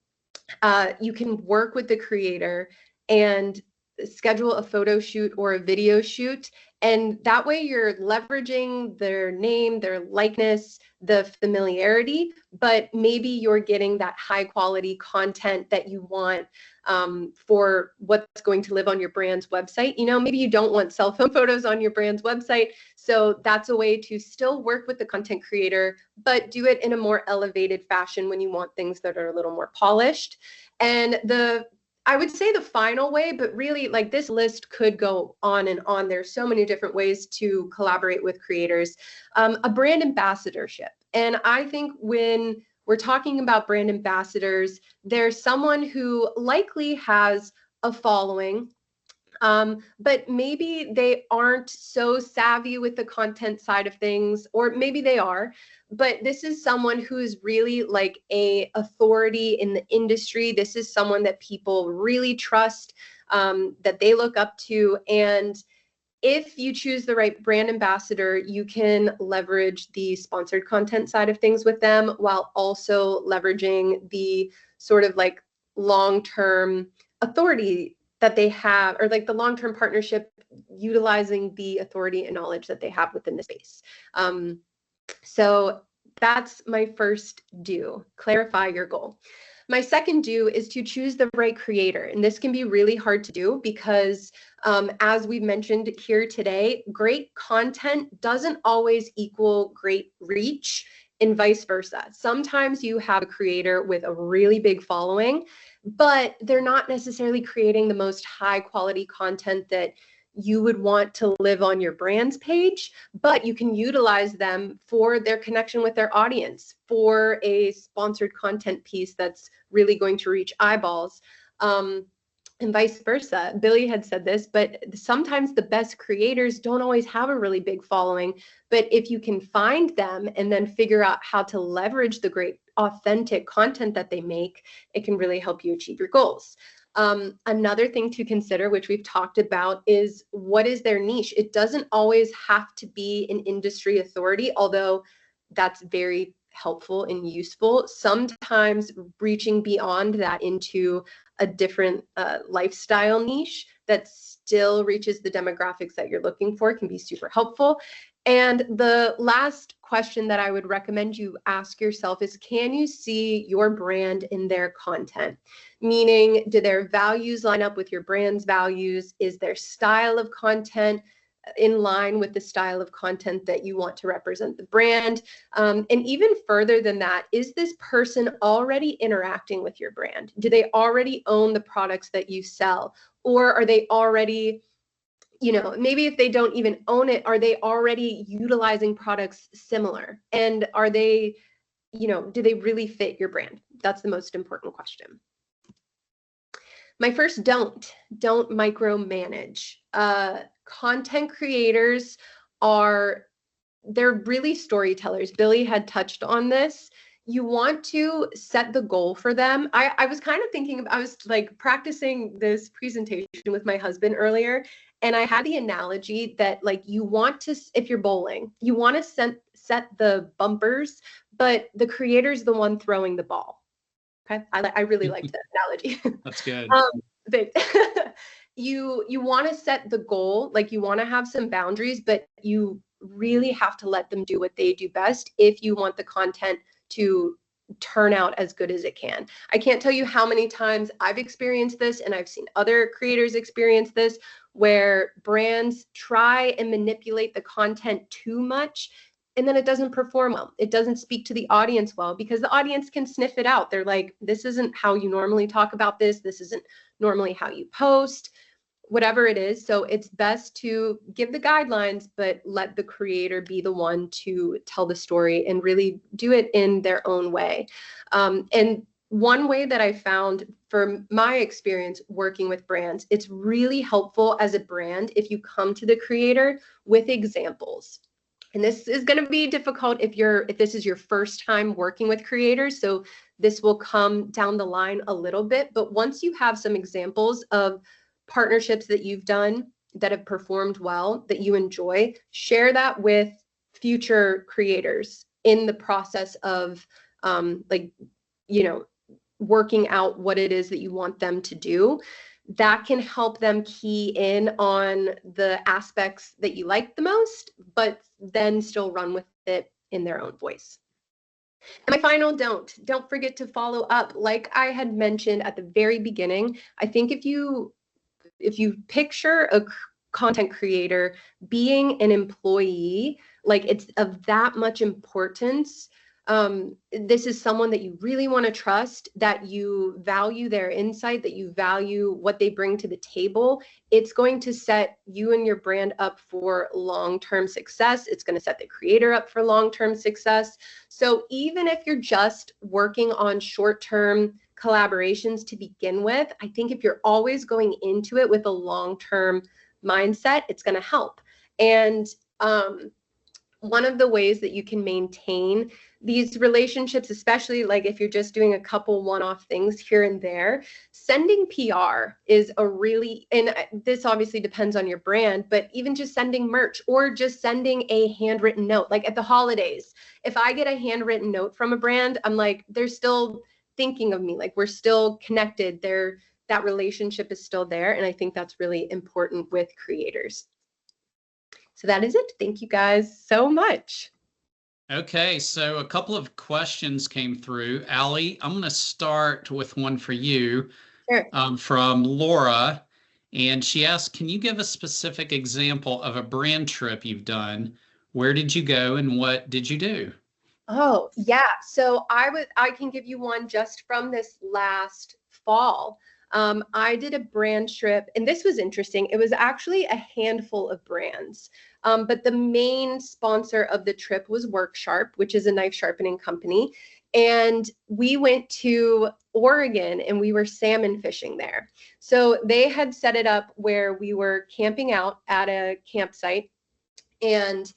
[SPEAKER 4] you can work with the creator and schedule a photo shoot or a video shoot. And that way you're leveraging their name, their likeness, the familiarity, but maybe you're getting that high quality content that you want for what's going to live on your brand's website. You know, maybe you don't want cell phone photos on your brand's website. So that's a way to still work with the content creator, but do it in a more elevated fashion when you want things that are a little more polished. And I would say the final way, but really like this list could go on and on. There's so many different ways to collaborate with creators. A brand ambassadorship. And I think when we're talking about brand ambassadors, there's someone who likely has a following, but maybe they aren't so savvy with the content side of things, or maybe they are, but this is someone who's really like a authority in the industry. This is someone that people really trust, that they look up to. And if you choose the right brand ambassador, you can leverage the sponsored content side of things with them while also leveraging the sort of like long-term authority that they have, or like the long-term partnership, utilizing the authority and knowledge that they have within the space. So that's my first do, clarify your goal. My second do is to choose the right creator. And this can be really hard to do because as we've mentioned here today, great content doesn't always equal great reach, and vice versa. Sometimes you have a creator with a really big following, but they're not necessarily creating the most high quality content that you would want to live on your brand's page, but you can utilize them for their connection with their audience, for a sponsored content piece that's really going to reach eyeballs, and vice versa. Billy had said this, but sometimes the best creators don't always have a really big following, but if you can find them and then figure out how to leverage the great authentic content that they make, it can really help you achieve your goals. Another thing to consider, which we've talked about, is what is their niche? It doesn't always have to be an industry authority, although that's very helpful and useful. Sometimes reaching beyond that into a different lifestyle niche that still reaches the demographics that you're looking for can be super helpful. And the last question that I would recommend you ask yourself is, can you see your brand in their content? Meaning, do their values line up with your brand's values? Is their style of content in line with the style of content that you want to represent the brand? And even further than that, is this person already interacting with your brand? Do they already own the products that you sell? Or are they already, you know, maybe if they don't even own it, are they already utilizing products similar? And are they, you know, do they really fit your brand? That's the most important question. My first don't micromanage. Content creators they're really storytellers. Billy had touched on this. You want to set the goal for them. I was kind of thinking, I was like practicing this presentation with my husband earlier, and I had the analogy that like you want to, if you're bowling, you want to set the bumpers, but the creator's the one throwing the ball. Okay, I really liked that analogy.
[SPEAKER 1] That's good.
[SPEAKER 4] You want to set the goal, like you want to have some boundaries, but you really have to let them do what they do best if you want the content to turn out as good as it can. I can't tell you how many times I've experienced this, and I've seen other creators experience this, where brands try and manipulate the content too much, and then it doesn't perform well. It doesn't speak to the audience well, because the audience can sniff it out. They're like, this isn't how you normally talk about this. This isn't normally how you post, whatever it is. So it's best to give the guidelines, but let the creator be the one to tell the story and really do it in their own way. And one way that I found, for my experience working with brands, it's really helpful as a brand if you come to the creator with examples. And this is going to be difficult if this is your first time working with creators. So this will come down the line a little bit. But once you have some examples of partnerships that you've done that have performed well, that you enjoy, share that with future creators in the process of working out what it is that you want them to do. That can help them key in on the aspects that you like the most, but then still run with it in their own voice. And my final don't forget to follow up. Like I had mentioned at the very beginning, I think if you picture a content creator being an employee, like it's of that much importance. This is someone that you really want to trust, that you value their insight, that you value what they bring to the table. It's going to set you and your brand up for long-term success. It's going to set the creator up for long-term success. So even if you're just working on short-term collaborations to begin with, I think if you're always going into it with a long-term mindset, it's going to help. And one of the ways that you can maintain these relationships, especially like if you're just doing a couple one-off things here and there, sending PR is a really, and this obviously depends on your brand, but even just sending merch or just sending a handwritten note, like at the holidays, if I get a handwritten note from a brand, I'm like, they're still thinking of me, like we're still connected. That relationship is still there. And I think that's really important with creators. So that is it. Thank you guys so much.
[SPEAKER 1] Okay, so a couple of questions came through. Allie, I'm going to start with one for you.
[SPEAKER 4] Sure.
[SPEAKER 1] From Laura. And she asked, can you give a specific example of a brand trip you've done? Where did you go and what did you do?
[SPEAKER 4] Oh, yeah. So I can give you one just from this last fall. I did a brand trip, and this was interesting. It was actually a handful of brands, but the main sponsor of the trip was Worksharp, which is a knife sharpening company. And we went to Oregon and we were salmon fishing there. So they had set it up where we were camping out at a campsite, and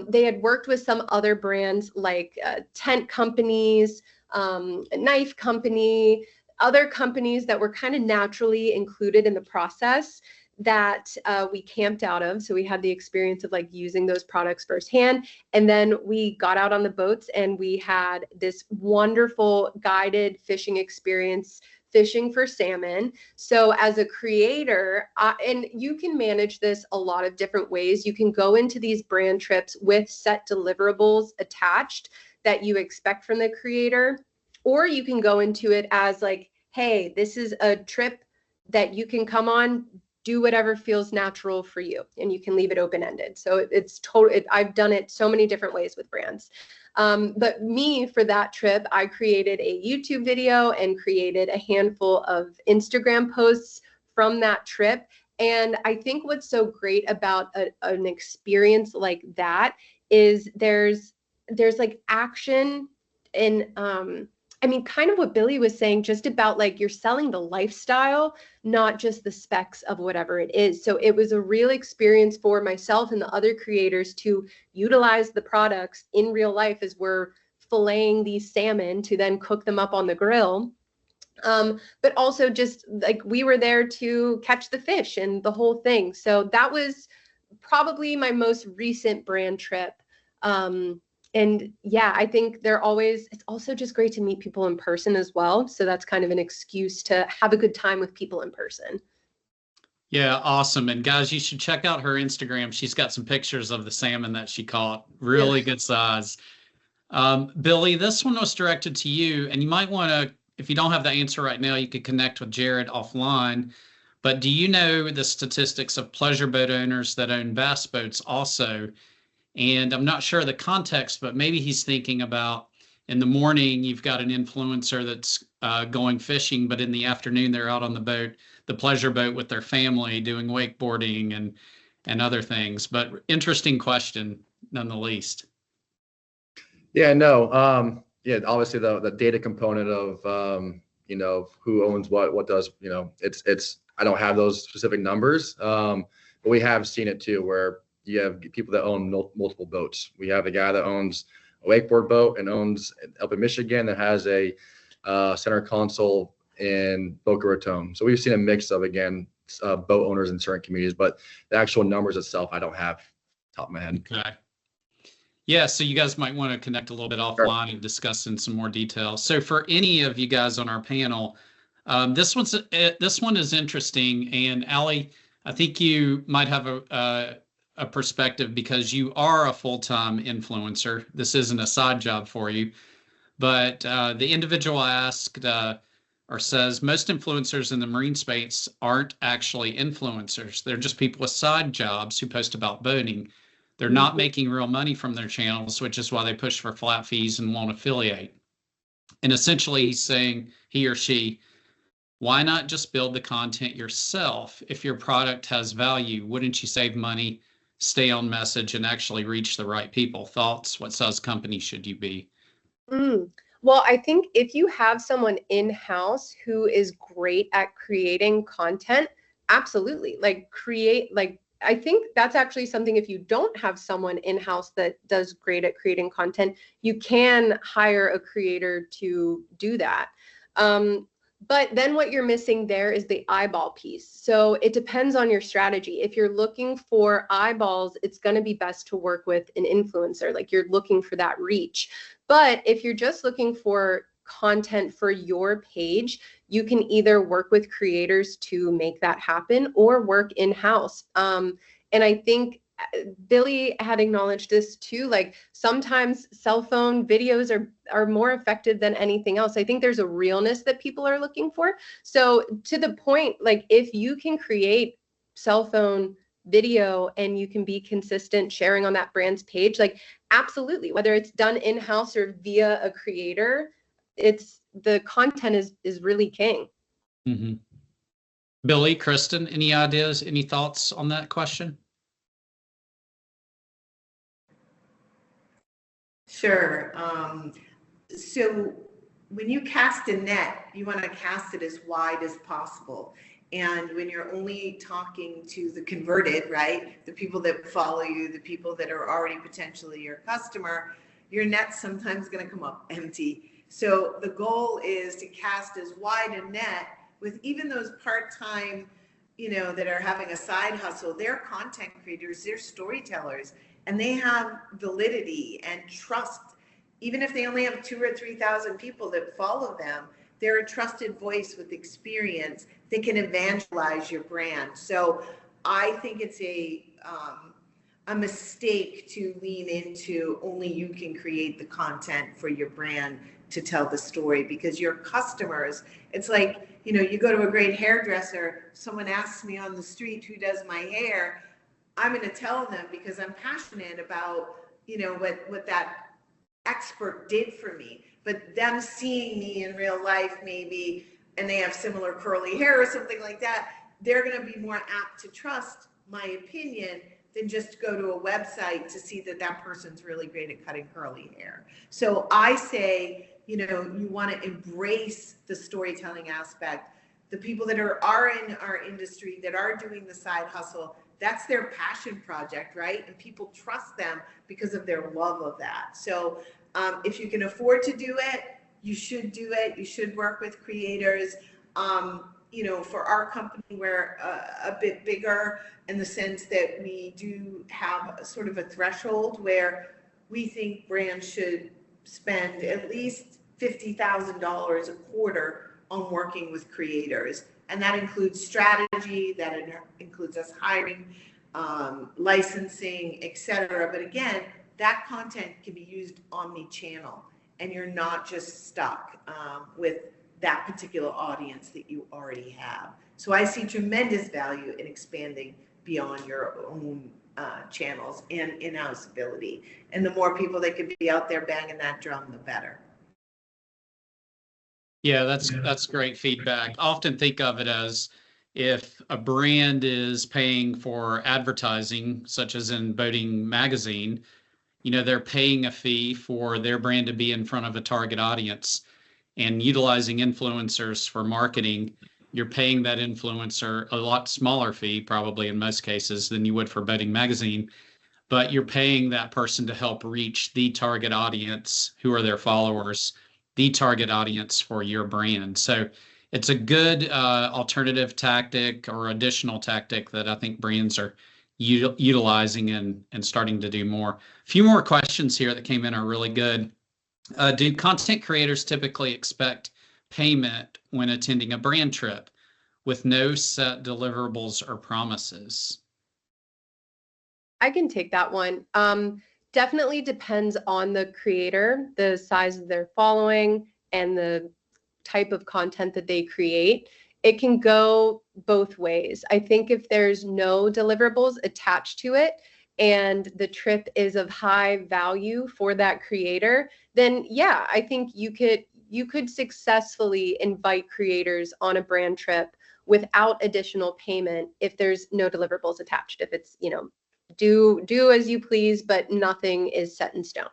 [SPEAKER 4] they had worked with some other brands like tent companies, a knife company, other companies that were kind of naturally included in the process that we camped out of. So we had the experience of like using those products firsthand. And then we got out on the boats and we had this wonderful guided fishing experience, fishing for salmon. So as a creator, and you can manage this a lot of different ways. You can go into these brand trips with set deliverables attached that you expect from the creator, or you can go into it as like, hey, this is a trip that you can come on, do whatever feels natural for you, and you can leave it open-ended. So it's total. I've done it so many different ways with brands. But me, for that trip, I created a YouTube video and created a handful of Instagram posts from that trip. And I think what's so great about an experience like that is there's like action and I mean, kind of what Billy was saying, just about like you're selling the lifestyle, not just the specs of whatever it is. So it was a real experience for myself and the other creators to utilize the products in real life as we're filleting these salmon to then cook them up on the grill. But also just like we were there to catch the fish and the whole thing. So that was probably my most recent brand trip. And yeah, I think it's also just great to meet people in person as well. So that's kind of an excuse to have a good time with people in person.
[SPEAKER 1] Yeah, awesome. And guys, you should check out her Instagram. She's got some pictures of the salmon that she caught. Really good size. Billy, this one was directed to you, and you might want to, if you don't have the answer right now, you could connect with Jared offline. But do you know the statistics of pleasure boat owners that own bass boats also? And I'm not sure the context, but maybe he's thinking about in the morning, you've got an influencer that's going fishing, but in the afternoon, they're out on the boat, the pleasure boat with their family doing wakeboarding and other things. But interesting question, none the least.
[SPEAKER 3] Yeah, no. Yeah, obviously the data component of who owns what does, it's I don't have those specific numbers. But we have seen it too, where you have people that own multiple boats. We have a guy that owns a wakeboard boat and owns up in Michigan that has a center console in Boca Raton. So we've seen a mix of, again, boat owners in certain communities, but the actual numbers itself, I don't have top of my head.
[SPEAKER 1] Okay. Yeah, so you guys might want to connect a little bit offline and discuss in some more detail. So for any of you guys on our panel, this one is interesting. And Allie, I think you might have a perspective because you are a full-time influencer. This isn't a side job for you. But the individual asked or says most influencers in the marine space aren't actually influencers. They're just people with side jobs who post about boating. They're not making real money from their channels, which is why they push for flat fees and won't affiliate. And essentially he's saying, he or she, why not just build the content yourself? If your product has value, wouldn't you save money, stay on message, and actually reach the right people? Thoughts? What size company should you be?
[SPEAKER 4] Well, I think if you have someone in-house who is great at creating content, absolutely. I think that's actually something, if you don't have someone in-house that does great at creating content, you can hire a creator to do that. But then what you're missing there is the eyeball piece. So it depends on your strategy. If you're looking for eyeballs, it's going to be best to work with an influencer. Like, you're looking for that reach. But if you're just looking for content for your page, you can either work with creators to make that happen or work in-house. And I think Billy had acknowledged this too, like sometimes cell phone videos are more effective than anything else. I think there's a realness that people are looking for. So to the point, like if you can create cell phone video and you can be consistent sharing on that brand's page, like absolutely, whether it's done in-house or via a creator, it's the content is really king.
[SPEAKER 1] Mm-hmm. Billy, Kristen, any ideas, any thoughts on that question?
[SPEAKER 2] Sure. So when you cast a net, you want to cast it as wide as possible. And when you're only talking to the converted, right, the people that follow you, the people that are already potentially your customer, your net's sometimes going to come up empty. So the goal is to cast as wide a net with even those part-time, that are having a side hustle. They're content creators, they're storytellers, and they have validity and trust. Even if they only have 2,000 or 3,000 people that follow them, they're a trusted voice with experience. They can evangelize your brand. So I think it's a mistake to lean into only you can create the content for your brand to tell the story, because your customers, it's like, you go to a great hairdresser, someone asks me on the street who does my hair, I'm going to tell them because I'm passionate about, what that expert did for me. But them seeing me in real life maybe, and they have similar curly hair or something like that, they're going to be more apt to trust my opinion than just go to a website to see that that person's really great at cutting curly hair. So I say, you want to embrace the storytelling aspect. The people that are in our industry that are doing the side hustle, that's their passion project, right? And people trust them because of their love of that. So if you can afford to do it, you should do it. You should work with creators. For our company, we're a bit bigger in the sense that we do have a sort of a threshold where we think brands should spend at least $50,000 a quarter on working with creators. And that includes strategy, that includes us hiring, licensing, etc. But again, that content can be used omni-channel, and you're not just stuck with that particular audience that you already have. So I see tremendous value in expanding beyond your own channels and in-house ability. And the more people that could be out there banging that drum, the better.
[SPEAKER 1] Yeah, that's great feedback. I often think of it as if a brand is paying for advertising, such as in Boating Magazine, they're paying a fee for their brand to be in front of a target audience, and utilizing influencers for marketing. You're paying that influencer a lot smaller fee, probably in most cases, than you would for Boating Magazine, but you're paying that person to help reach the target audience, who are their followers, the target audience for your brand. So it's a good alternative tactic or additional tactic that I think brands are utilizing and starting to do more. A few more questions here that came in are really good. Do content creators typically expect payment when attending a brand trip with no set deliverables or promises?
[SPEAKER 4] I can take that one. Definitely depends on the creator, the size of their following, and the type of content that they create. It can go both ways. I think if there's no deliverables attached to it and the trip is of high value for that creator, then yeah, I think you could successfully invite creators on a brand trip without additional payment if there's no deliverables attached. If it's, do as you please, but nothing is set in stone.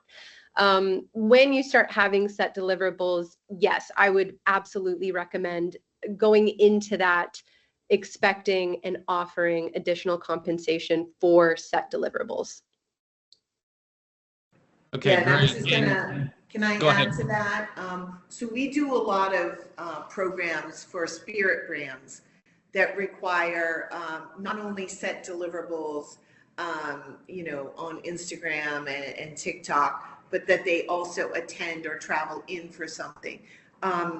[SPEAKER 4] When you start having set deliverables, yes, I would absolutely recommend going into that expecting and offering additional compensation for set deliverables.
[SPEAKER 1] Okay,
[SPEAKER 2] Yeah, and I was
[SPEAKER 1] great.
[SPEAKER 2] just can I
[SPEAKER 1] Go
[SPEAKER 2] add
[SPEAKER 1] ahead.
[SPEAKER 2] to that? So we do a lot of programs for spirit brands that require not only set deliverables, on Instagram and TikTok, but that they also attend or travel in for something.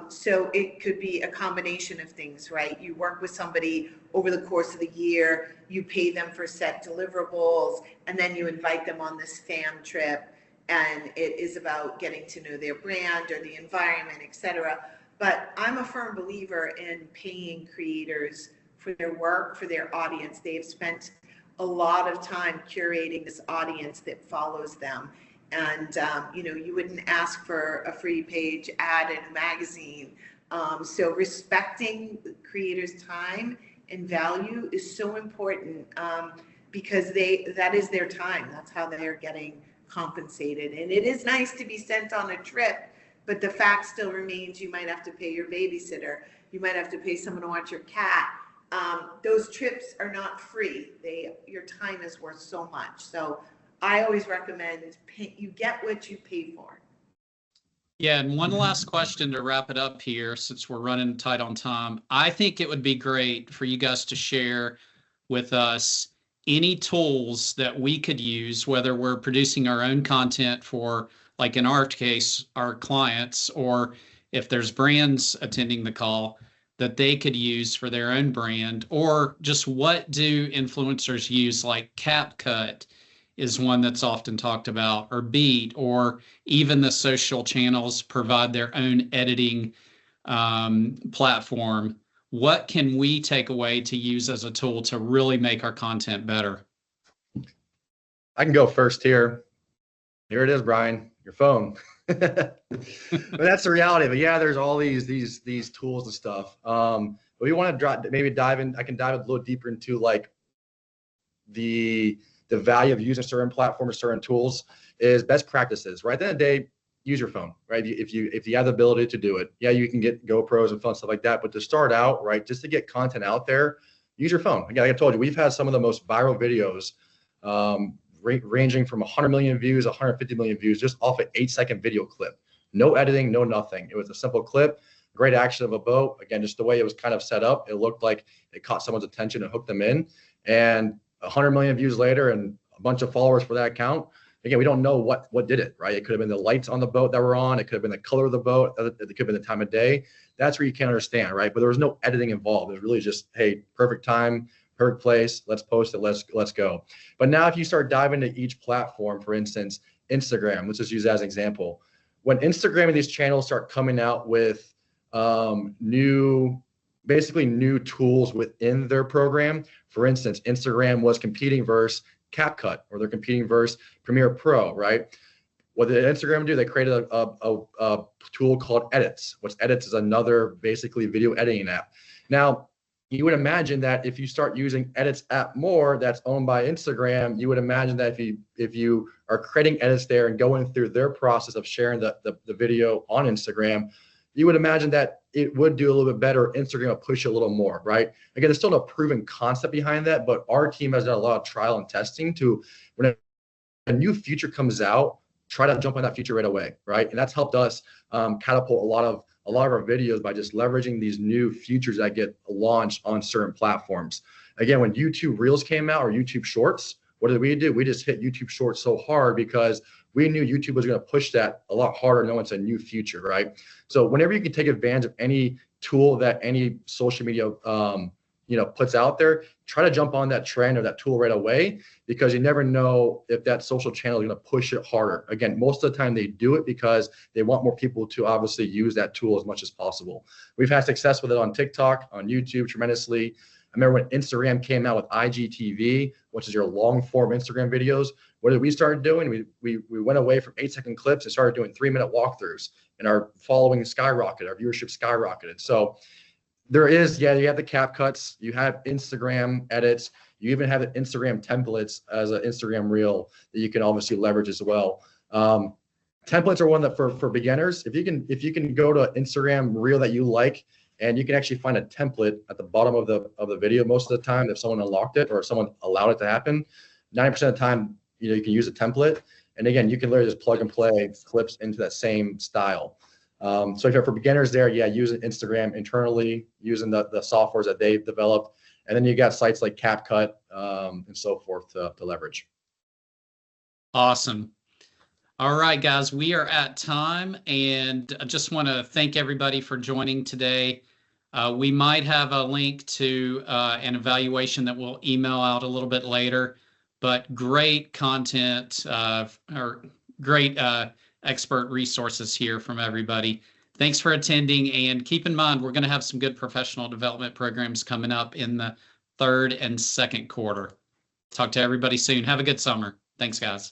[SPEAKER 2] So it could be a combination of things, right? You work with somebody over the course of the year, you pay them for set deliverables, and then you invite them on this fan trip, and it is about getting to know their brand or the environment, etc. But I'm a firm believer in paying creators for their work, for their audience. They have spent a lot of time curating this audience that follows them. And, you wouldn't ask for a free page ad in a magazine. So respecting the creators' time and value is so important because that is their time. That's how they're getting compensated. And it is nice to be sent on a trip, but the fact still remains you might have to pay your babysitter. You might have to pay someone to watch your cat. Those trips are not free. Your time is worth so much. So I always recommend you get what you pay for.
[SPEAKER 1] Yeah, and one last question to wrap it up here, since we're running tight on time. I think it would be great for you guys to share with us any tools that we could use, whether we're producing our own content for, like in our case, our clients, or if there's brands attending the call, that they could use for their own brand, or just what do influencers use, like CapCut is one that's often talked about, or Beat, or even the social channels provide their own editing platform. What can we take away to use as a tool to really make our content better?
[SPEAKER 3] I can go first here. Here it is, Brian, your phone. But that's the reality. But yeah, there's all these tools and stuff. But we want to dive in. I can dive a little deeper into like the value of using certain platforms, certain tools is best practices. Right at the end of the day, use your phone. Right, if you have the ability to do it, yeah, you can get GoPros and fun stuff like that. But to start out, right, just to get content out there, use your phone. Again, like I told you, we've had some of the most viral videos. Ranging from 100 million views, 150 million views, just off an 8-second video clip. No editing, no nothing. It was a simple clip, great action of a boat. Again, just the way it was kind of set up, it looked like it caught someone's attention and hooked them in. And 100 million views later and a bunch of followers for that account. Again, we don't know what did it, right? It could have been the lights on the boat that were on. It could have been the color of the boat. It could have been the time of day. That's where you can't understand, right? But there was no editing involved. It was really just, hey, perfect time, perfect place, let's post it, let's go. But now if you start diving into each platform, for instance, Instagram. Let's just use that as an example. When Instagram and these channels start coming out with basically new tools within their program. For instance, Instagram was competing versus CapCut, or they're competing versus Premiere Pro, right? What did Instagram do? They created a tool called Edits, which Edits is another basically video editing app. Now, you would imagine that if you start using Edits app more, that's owned by Instagram, you would imagine that if you are creating edits there and going through their process of sharing the video on Instagram, you would imagine that it would do a little bit better. Instagram will push it a little more, right? Again, there's still no proven concept behind that, but our team has done a lot of trial and testing to, when a new feature comes out, try to jump on that feature right away, right? And that's helped us catapult a lot of our videos by just leveraging these new features that get launched on certain platforms. Again, when YouTube Reels came out, or YouTube Shorts, what did we do? We just hit YouTube Shorts so hard because we knew YouTube was going to push that a lot harder knowing it's a new feature, right? So whenever you can take advantage of any tool that any social media puts out there, try to jump on that trend or that tool right away, because you never know if that social channel is going to push it harder. Again, most of the time they do it because they want more people to obviously use that tool as much as possible. We've had success with it on TikTok, on YouTube tremendously. I remember when Instagram came out with IGTV, which is your long form Instagram videos. What did we start doing? We went away from 8-second clips and started doing 3-minute walkthroughs, and our following skyrocketed, our viewership skyrocketed. So there is, you have the CapCuts, you have Instagram edits, you even have the Instagram templates as an Instagram reel that you can obviously leverage as well. Templates are one that for beginners, if you can go to an Instagram reel that you like, and you can actually find a template at the bottom of the video most of the time, if someone unlocked it or if someone allowed it to happen, 90% of the time, you can use a template. And again, you can literally just plug and play clips into that same style. So if you're for beginners there, using Instagram internally, using the softwares that they've developed. And then you got sites like CapCut and so forth to leverage.
[SPEAKER 1] Awesome. All right, guys, we are at time, and I just want to thank everybody for joining today. We might have a link to an evaluation that we'll email out a little bit later, but great content or great expert resources here from everybody. Thanks for attending, and keep in mind, we're going to have some good professional development programs coming up in the 3rd and 2nd quarter. Talk to everybody soon. Have a good summer. Thanks, guys.